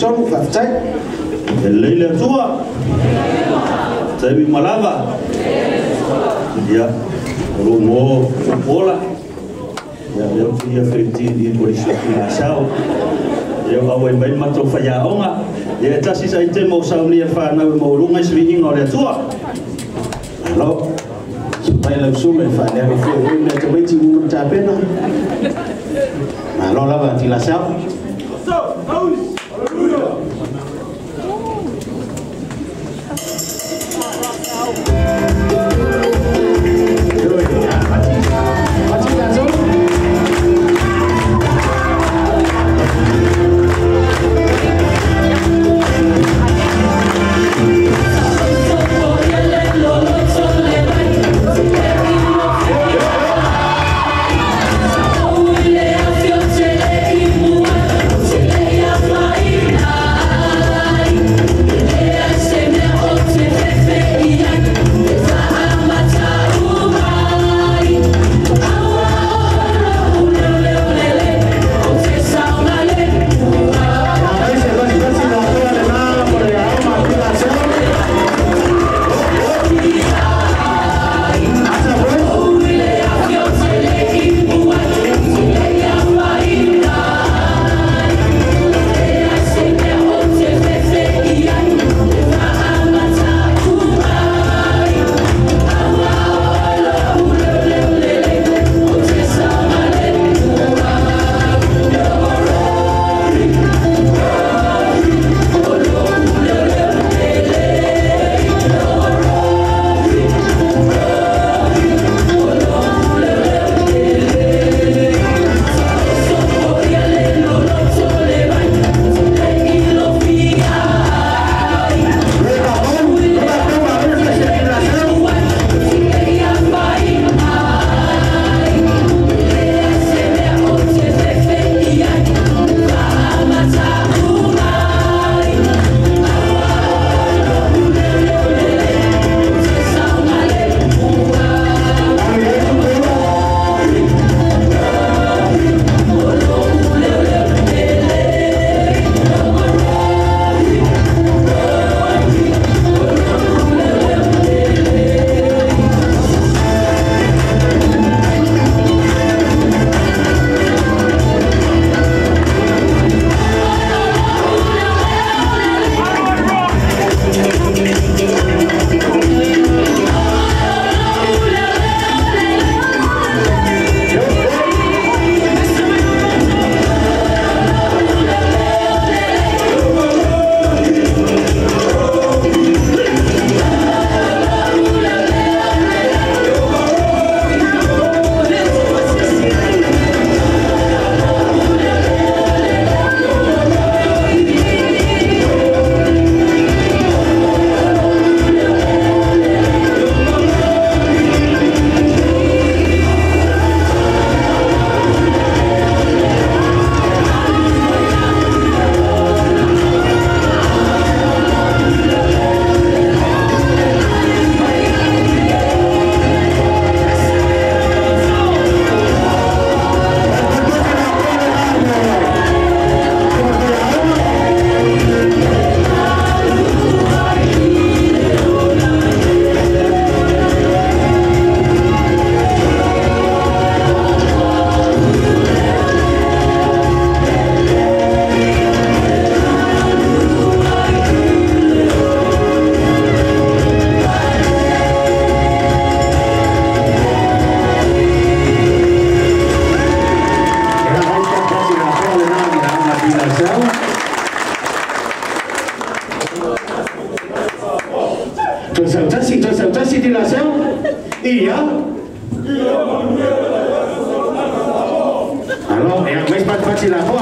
Trong gặp trách lấy lên chúa tại vì mà làm vào ya rồi mua là ya nếu kia phải đi polisi là sao ya awal bain mà trong phải ông à ya ta si sai tem mau sao ni fa na mau lu ngai swi ngol ya chúa lo supaya langsung phải là cái này cho mấy chị muốn trả bên đó mà lo là bạn thì là sao tôi xin là sao iya halo yang mais pat sila ko